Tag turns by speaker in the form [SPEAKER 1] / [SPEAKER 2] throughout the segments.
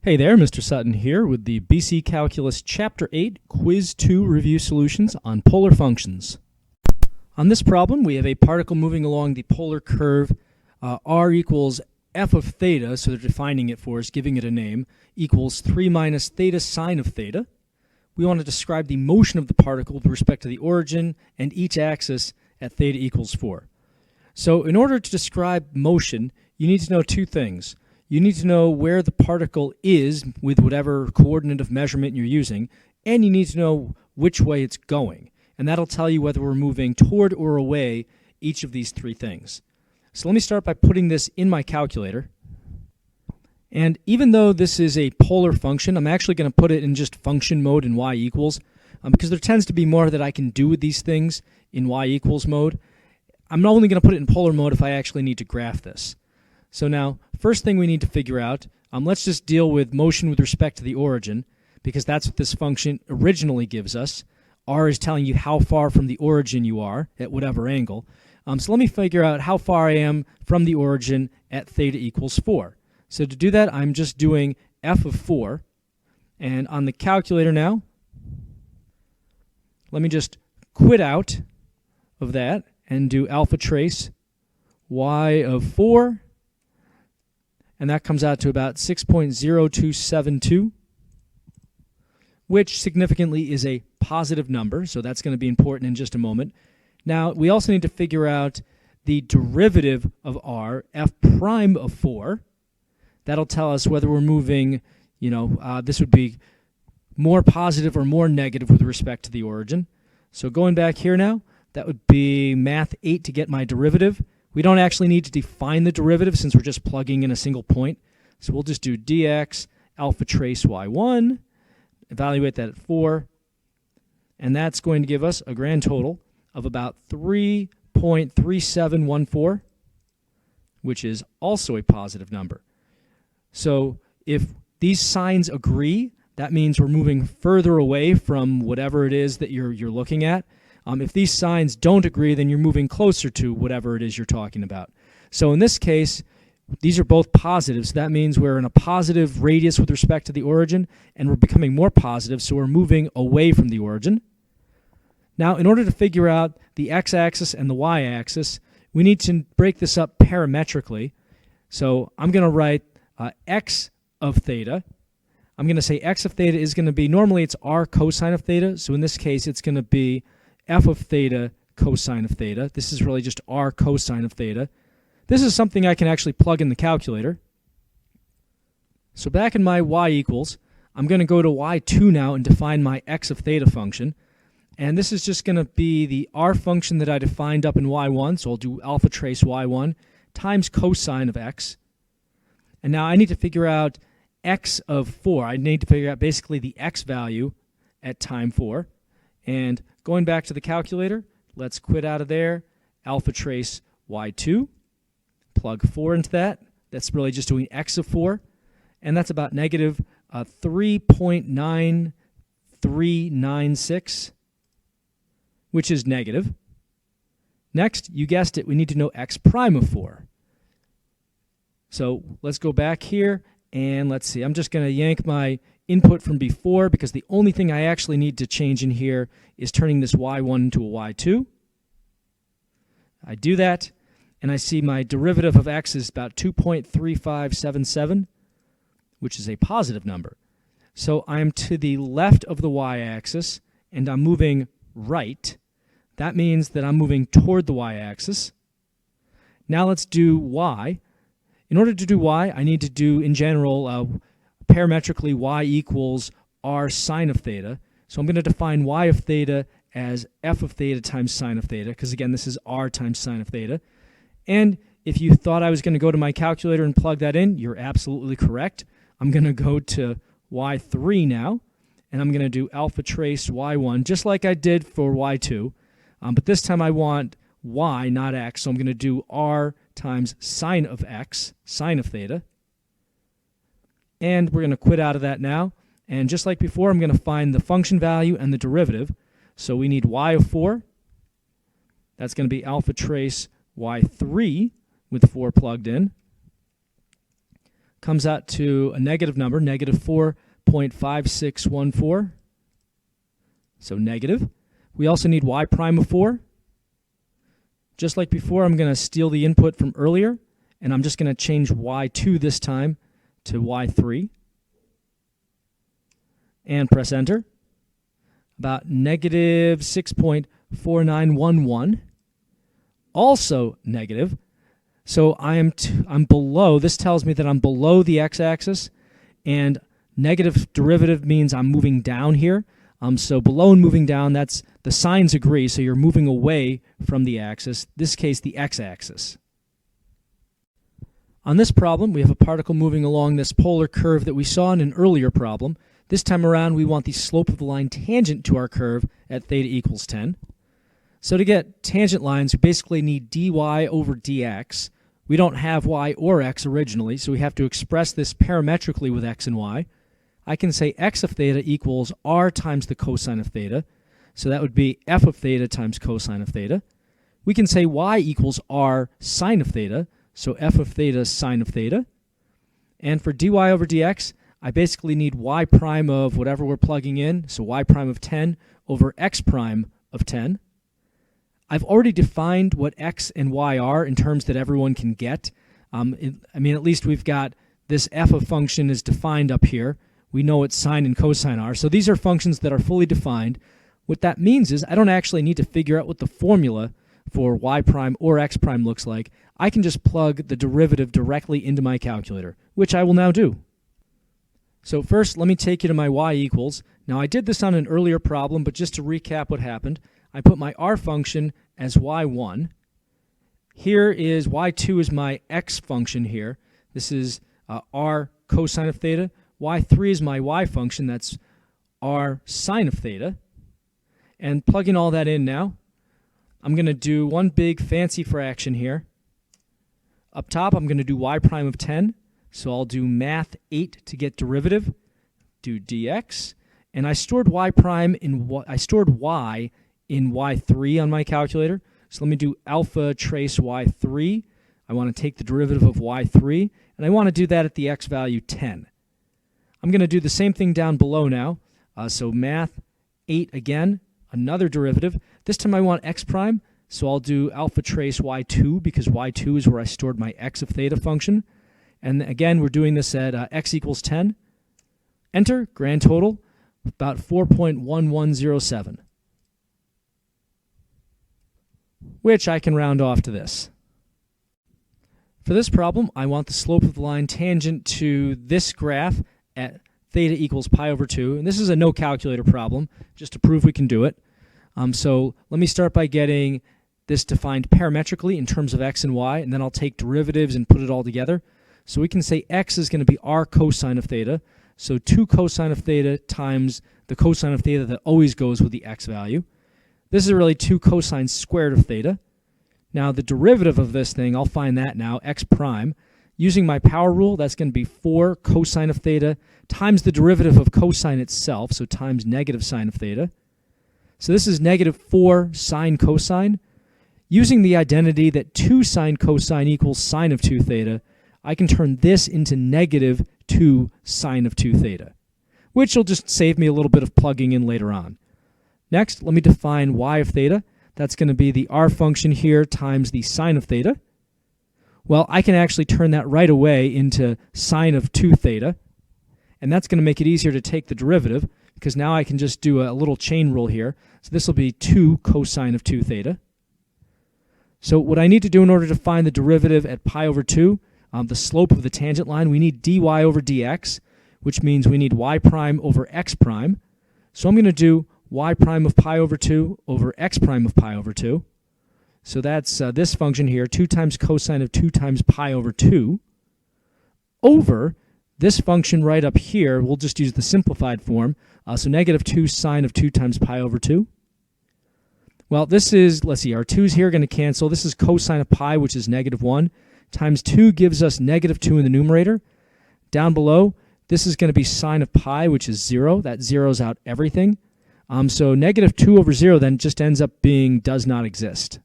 [SPEAKER 1] Hey there, Mr. Sutton here with the BC Calculus Chapter 8 Quiz 2 review solutions on polar functions. On this problem, we have a particle moving along the polar curve r equals f of theta, so they're defining it for us, giving it a name, equals 3 minus theta sine of theta. We want to describe the motion of the particle with respect to the origin and each axis at theta equals 4. So in order to describe motion, you need to know two things. You need to know where the particle is with whatever coordinate of measurement you're using, and you need to know which way it's going. And that'll tell you whether we're moving toward or away each of these three things. So let me start by putting this in my calculator. And even though this is a polar function, I'm actually going to put it in just function mode in y equals, because there tends to be more that I can do with these things in y equals mode. I'm only going to put it in polar mode if I actually need to graph this. So now, first thing we need to figure out, let's just deal with motion with respect to the origin, because that's what this function originally gives us. R is telling you how far from the origin you are at whatever angle. So let me figure out how far I am from the origin at theta equals 4. So to do that, I'm just doing f of 4. And on the calculator now, let me just quit out of that and do alpha trace y of 4. And that comes out to about 6.0272, which significantly is a positive number, so that's going to be important in just a moment. Now, we also need to figure out the derivative of r, f prime of 4. That'll tell us whether we're moving, this would be more positive or more negative with respect to the origin. So going back here now, that would be math 8 to get my derivative. We don't actually need to define the derivative since we're just plugging in a single point. So we'll just do dx alpha trace y1, evaluate that at 4, and that's going to give us a grand total of about 3.3714, which is also a positive number. So if these signs agree, that means we're moving further away from whatever it is that you're looking at. If these signs don't agree, then you're moving closer to whatever it is you're talking about. So in this case, these are both positive, so that means we're in a positive radius with respect to the origin, and we're becoming more positive, so we're moving away from the origin. Now, in order to figure out the x-axis and the y-axis, we need to break this up parametrically. So I'm going to write x of theta. I'm going to say x of theta is going to be, normally it's r cosine of theta, so in this case it's going to be f of theta cosine of theta. This is really just r cosine of theta. This is something I can actually plug in the calculator. So back in my y equals, I'm going to go to y2 now and define my x of theta function. And this is just going to be the r function that I defined up in y1, so I'll do alpha trace y1 times cosine of x. And now I need to figure out x of 4. I need to figure out basically the x value at time 4. And going back to the calculator, let's quit out of there, alpha trace y2, plug 4 into that. That's really just doing x of 4, and that's about negative 3.9396, which is negative. Next, you guessed it, we need to know x prime of 4. So let's go back here, and let's see. I'm just going to yank my input from before because the only thing I actually need to change in here is turning this y1 into a y2. I do that, and I see my derivative of x is about 2.3577, which is a positive number. So I'm to the left of the y-axis, and I'm moving right. That means that I'm moving toward the y-axis. Now let's do y. In order to do y, I need to do, in general, parametrically y equals r sine of theta. So I'm going to define y of theta as f of theta times sine of theta, because again, this is r times sine of theta. And if you thought I was going to go to my calculator and plug that in, you're absolutely correct. I'm going to go to y3 now, and I'm going to do alpha trace y1, just like I did for y2. But this time I want y, not x, so I'm going to do r times sine of x, sine of theta. And we're going to quit out of that now. And just like before, I'm going to find the function value and the derivative. So we need y of 4. That's going to be alpha trace y3 with 4 plugged in, comes out to a negative number, negative 4.5614. So negative. We also need y prime of 4. Just like before, I'm going to steal the input from earlier, and I'm just going to change y2 this time to y3. And press enter. About negative 6.4911. Also negative. So I'm below. This tells me that I'm below the x-axis, and negative derivative means I'm moving down here. So below and moving down, that's the signs agree, so you're moving away from the axis, in this case the x-axis. On this problem, we have a particle moving along this polar curve that we saw in an earlier problem. This time around, we want the slope of the line tangent to our curve at theta equals 10. So to get tangent lines, we basically need dy over dx. We don't have y or x originally, so we have to express this parametrically with x and y. I can say x of theta equals r times the cosine of theta. So that would be f of theta times cosine of theta. We can say y equals r sine of theta. So f of theta sine of theta. And for dy over dx, I basically need y prime of whatever we're plugging in. So y prime of 10 over x prime of 10. I've already defined what x and y are in terms that everyone can get. At least we've got this f of function is defined up here. We know what sine and cosine are. So these are functions that are fully defined. What that means is I don't actually need to figure out what the formula for y prime or x prime looks like. I can just plug the derivative directly into my calculator, which I will now do. So first, let me take you to my y equals. Now I did this on an earlier problem, but just to recap what happened, I put my r function as y1. Here is y2 is my x function here. This is r cosine of theta. y3 is my y function, that's r sine of theta. And plugging all that in now, I'm going to do one big fancy fraction here. Up top, I'm going to do y prime of 10. So I'll do math 8 to get derivative, do dx. And I stored y prime in y in y3 on my calculator. So let me do alpha trace y3. I want to take the derivative of y3, and I want to do that at the x value 10. I'm going to do the same thing down below now. So math 8 again, another derivative. This time I want x prime, so I'll do alpha trace y2 because y2 is where I stored my x of theta function. And again, we're doing this at x equals 10. Enter, grand total, about 4.1107, which I can round off to this. For this problem, I want the slope of the line tangent to this graph at theta equals pi over 2. And this is a no calculator problem, just to prove we can do it. So let me start by getting this defined parametrically in terms of x and y, and then I'll take derivatives and put it all together. So we can say x is going to be r cosine of theta. So 2 cosine of theta times the cosine of theta that always goes with the x value. This is really 2 cosine squared of theta. Now the derivative of this thing, I'll find that now, x prime. Using my power rule, that's going to be 4 cosine of theta times the derivative of cosine itself, so times negative sine of theta. So this is negative 4 sine cosine. Using the identity that 2 sine cosine equals sine of 2 theta, I can turn this into negative 2 sine of 2 theta, which will just save me a little bit of plugging in later on. Next, let me define y of theta. That's going to be the r function here times the sine of theta. Well, I can actually turn that right away into sine of 2 theta, and that's going to make it easier to take the derivative, because now I can just do a little chain rule here. So this will be 2 cosine of 2 theta. So what I need to do in order to find the derivative at pi over 2, the slope of the tangent line, we need dy over dx, which means we need y prime over x prime. So I'm going to do y prime of pi over 2 over x prime of pi over 2. So that's this function here, 2 times cosine of 2 times pi over 2, over this function right up here. We'll just use the simplified form. So negative 2 sine of 2 times pi over 2. Well, this is, let's see, our 2's here are going to cancel. This is cosine of pi, which is negative 1, times 2 gives us negative 2 in the numerator. Down below, this is going to be sine of pi, which is 0. That zeroes out everything. So negative 2 over 0 then just ends up being does not exist.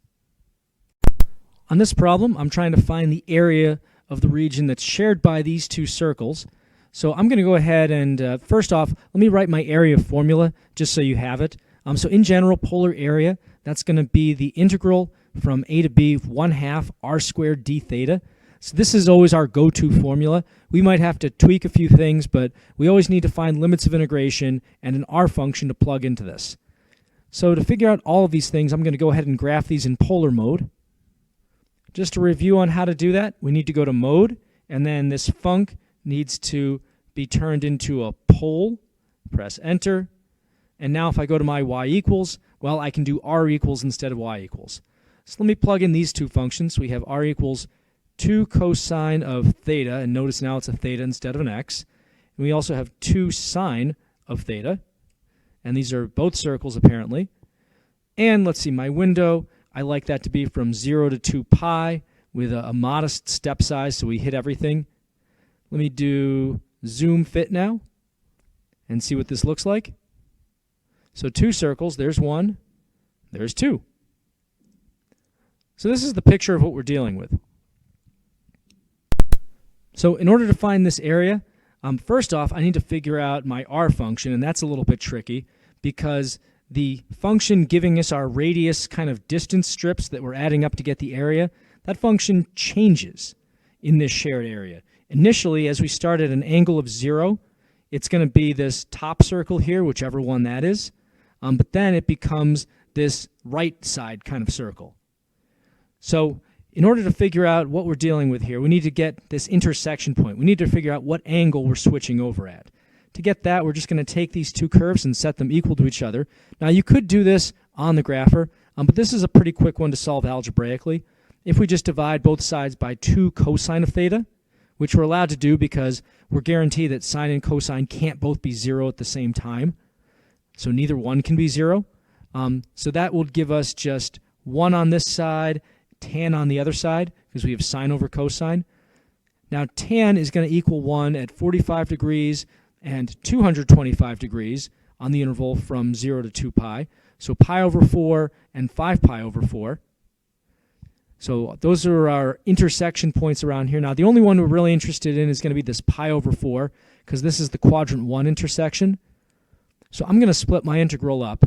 [SPEAKER 1] On this problem, I'm trying to find the area of the region that's shared by these two circles. So I'm going to go ahead and, first off, let me write my area formula just so you have it. So in general, polar area, that's going to be the integral from a to b of 1/2 r squared d theta. So this is always our go-to formula. We might have to tweak a few things, but we always need to find limits of integration and an r function to plug into this. So to figure out all of these things, I'm going to go ahead and graph these in polar mode. Just to review on how to do that, we need to go to mode, and then this func needs to be turned into a pole. Press enter. And now if I go to my y equals, well, I can do r equals instead of y equals. So let me plug in these two functions. We have r equals 2 cosine of theta, and notice now it's a theta instead of an x. And we also have 2 sine of theta, and these are both circles apparently. And let's see, my window, I like that to be from 0 to 2 pi with a modest step size so we hit everything. Let me do zoom fit now and see what this looks like. So 2 circles, there's 1, there's 2. So this is the picture of what we're dealing with. So in order to find this area, first off, I need to figure out my r function, and that's a little bit tricky because the function giving us our radius kind of distance strips that we're adding up to get the area, that function changes in this shared area. Initially, as we start at an angle of 0, it's going to be this top circle here, whichever one that is, but then it becomes this right side kind of circle. So in order to figure out what we're dealing with here, we need to get this intersection point. We need to figure out what angle we're switching over at. To get that, we're just going to take these two curves and set them equal to each other. Now, you could do this on the grapher, but this is a pretty quick one to solve algebraically. If we just divide both sides by 2 cosine of theta, which we're allowed to do because we're guaranteed that sine and cosine can't both be 0 at the same time. So neither one can be 0. So that will give us just 1 on this side, tan on the other side, because we have sine over cosine. Now tan is going to equal 1 at 45 degrees and 225 degrees on the interval from 0 to 2 pi. So pi over 4 and 5 pi over 4. So those are our intersection points around here. Now the only one we're really interested in is going to be this pi over 4, because this is the quadrant 1 intersection. So I'm going to split my integral up.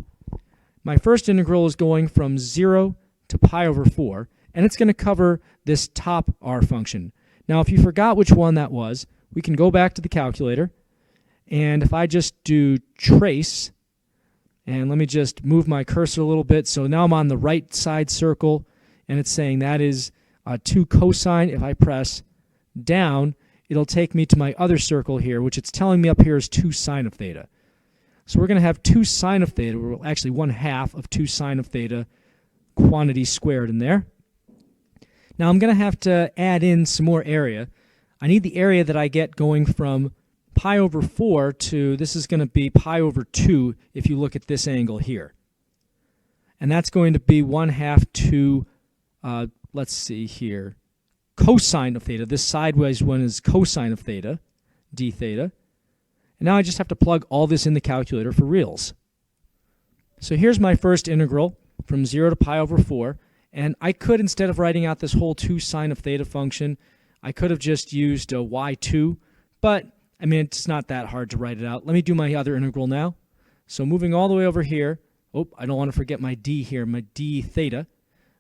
[SPEAKER 1] My first integral is going from 0 to pi over 4, and it's going to cover this top r function. Now if you forgot which one that was, we can go back to the calculator, and if I just do trace, and let me just move my cursor a little bit, so now I'm on the right side circle, and it's saying that is 2 cosine. If I press down, it'll take me to my other circle here, which it's telling me up here is 2 sine of theta. So we're going to have 2 sine of theta, or actually 1/2 of 2 sine of theta quantity squared in there. Now I'm going to have to add in some more area. I need the area that I get going from pi over 4 to, this is going to be pi over 2 if you look at this angle here. And that's going to be 1/2 to, let's see here, cosine of theta. This sideways one is cosine of theta, d theta. And now I just have to plug all this in the calculator for reals. So here's my first integral from 0 to pi over 4. And I could, instead of writing out this whole 2 sine of theta function, I could have just used y2. But, I mean, it's not that hard to write it out. Let me do my other integral now. So moving all the way over here. Oh, I don't want to forget my d here, my d theta.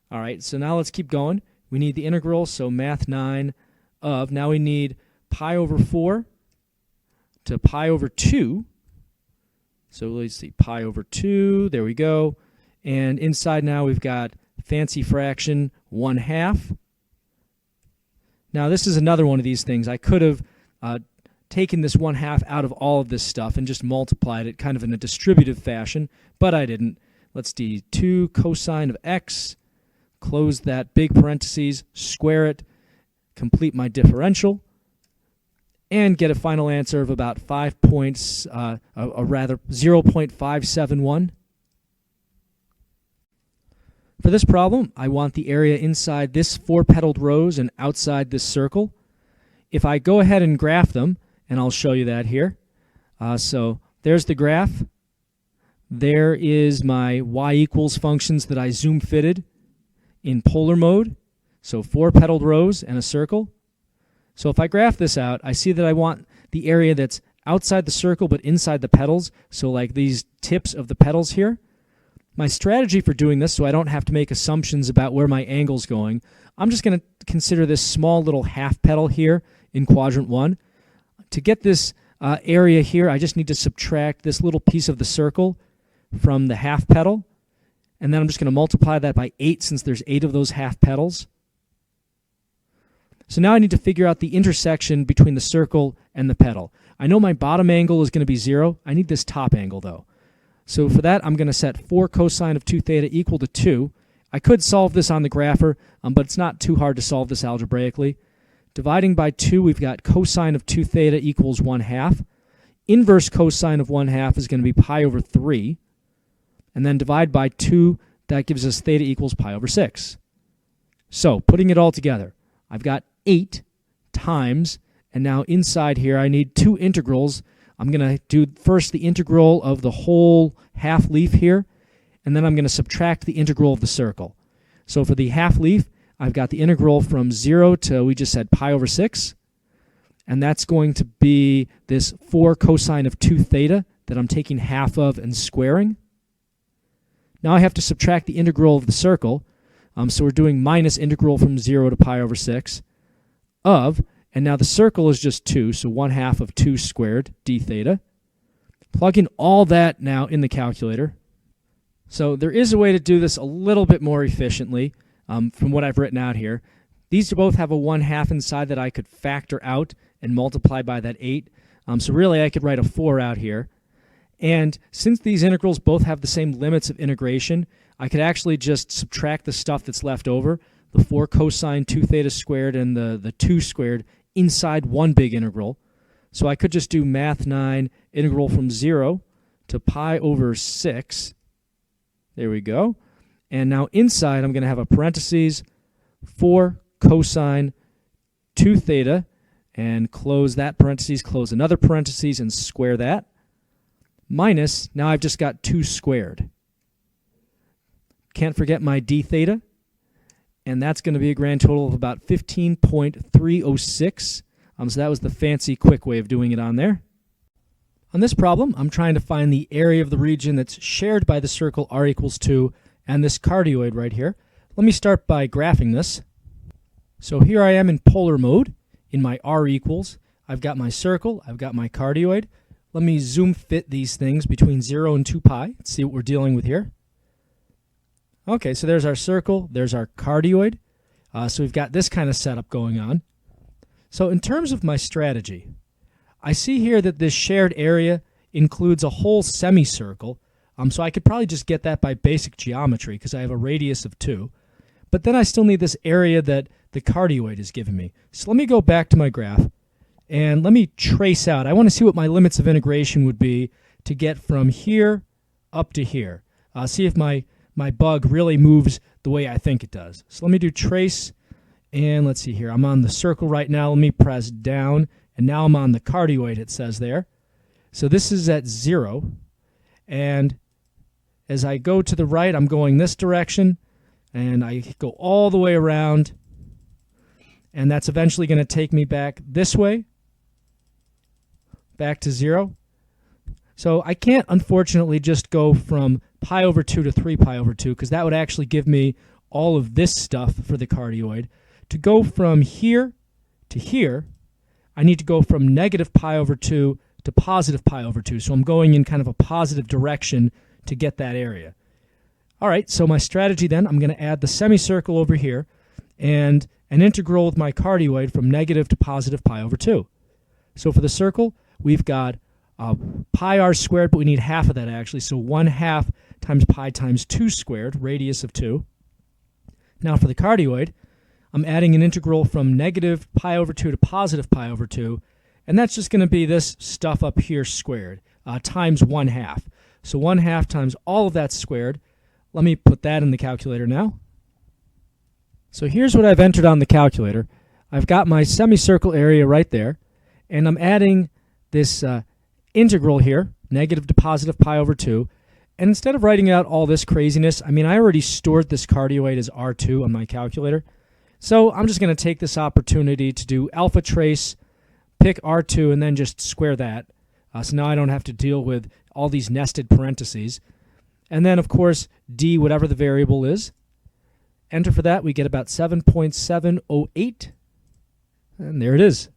[SPEAKER 1] All right, so now let's keep going. We need the integral, so math 9 of, now we need pi over 4 to pi over 2. So let's see, pi over 2, there we go. And inside now we've got fancy fraction 1/2. Now this is another one of these things. I could have taken this 1/2 out of all of this stuff and just multiplied it kind of in a distributive fashion, but I didn't. Let's do 2 cosine of x, close that big parentheses, square it, complete my differential, and get a final answer of about 0.571. For this problem, I want the area inside this 4-petaled rose and outside this circle. If I go ahead and graph them, and I'll show you that here. So there's the graph. There is my y equals functions that I zoom fitted in polar mode. So 4-petaled rose and a circle. So if I graph this out, I see that I want the area that's outside the circle but inside the petals, so like these tips of the petals here. My strategy for doing this, so I don't have to make assumptions about where my angle's going, I'm just going to consider this small little half petal here in quadrant 1. To get this area here, I just need to subtract this little piece of the circle from the half petal, and then I'm just going to multiply that by 8 since there's 8 of those half petals. So now I need to figure out the intersection between the circle and the petal. I know my bottom angle is going to be 0. I need this top angle though. So for that, I'm going to set 4 cosine of 2 theta equal to 2. I could solve this on the grapher, but it's not too hard to solve this algebraically. Dividing by 2, we've got cosine of 2 theta equals 1/2. Inverse cosine of 1/2 is going to be pi over 3. And then divide by 2, that gives us theta equals pi over 6. So putting it all together, I've got 8 times, and now inside here I need 2 integrals. I'm going to do first the integral of the whole half leaf here, and then I'm going to subtract the integral of the circle. So for the half leaf, I've got the integral from 0 to, we just said, pi over 6, and that's going to be this 4 cosine of 2 theta that I'm taking half of and squaring. Now I have to subtract the integral of the circle, so we're doing minus integral from 0 to pi over 6 of, and now the circle is just 2, so 1/2 of 2 squared d theta. Plug in all that now in the calculator. So there is a way to do this a little bit more efficiently from what I've written out here. These both have a 1/2 inside that I could factor out and multiply by that 8. So really I could write a 4 out here. And since these integrals both have the same limits of integration, I could actually just subtract the stuff that's left over, the 4 cosine 2 theta squared and the 2 squared, inside one big integral. So I could just do math 9 integral from 0 to pi over 6. There we go. And now inside I'm going to have a parentheses 4 cosine 2 theta, and close that parentheses, close another parentheses, and square that. Minus, now I've just got 2 squared. Can't forget my d theta, and that's going to be a grand total of about 15.306. So that was the fancy quick way of doing it on there. On this problem, I'm trying to find the area of the region that's shared by the circle r equals 2 and this cardioid right here. Let me start by graphing this. So here I am in polar mode in my r equals. I've got my circle, I've got my cardioid. Let me zoom fit these things between 0 and 2 pi. Let's see what we're dealing with here. Okay, so there's our circle, there's our cardioid. So we've got this kind of setup going on. So in terms of my strategy, I see here that this shared area includes a whole semicircle. So I could probably just get that by basic geometry because I have a radius of 2. But then I still need this area that the cardioid is giving me. So let me go back to my graph and let me trace out. I want to see what my limits of integration would be to get from here up to here. See if my bug really moves the way I think it does. So let me do trace, and let's see here. I'm on the circle right now. Let me press down, and now I'm on the cardioid, it says there. So this is at 0, and as I go to the right, I'm going this direction, and I go all the way around, and that's eventually going to take me back this way, back to 0. So I can't, unfortunately, just go from pi over 2 to 3 pi over 2, because that would actually give me all of this stuff for the cardioid. To go from here to here, I need to go from negative pi over 2 to positive pi over 2. So I'm going in kind of a positive direction to get that area. All right, so my strategy then, I'm going to add the semicircle over here and an integral with my cardioid from negative to positive pi over 2. So for the circle, we've got pi r squared, but we need half of that actually. So 1/2 times pi times 2 squared, radius of 2. Now for the cardioid, I'm adding an integral from negative pi over 2 to positive pi over 2, and that's just going to be this stuff up here squared, times 1/2. So 1/2 times all of that squared. Let me put that in the calculator now. So here's what I've entered on the calculator. I've got my semicircle area right there, and I'm adding this integral here, negative to positive pi over 2. And instead of writing out all this craziness, I mean, I already stored this cardioid as R2 on my calculator. So I'm just going to take this opportunity to do alpha trace, pick R2, and then just square that. So now I don't have to deal with all these nested parentheses. And then, of course, D, whatever the variable is. Enter for that. We get about 7.708. And there it is.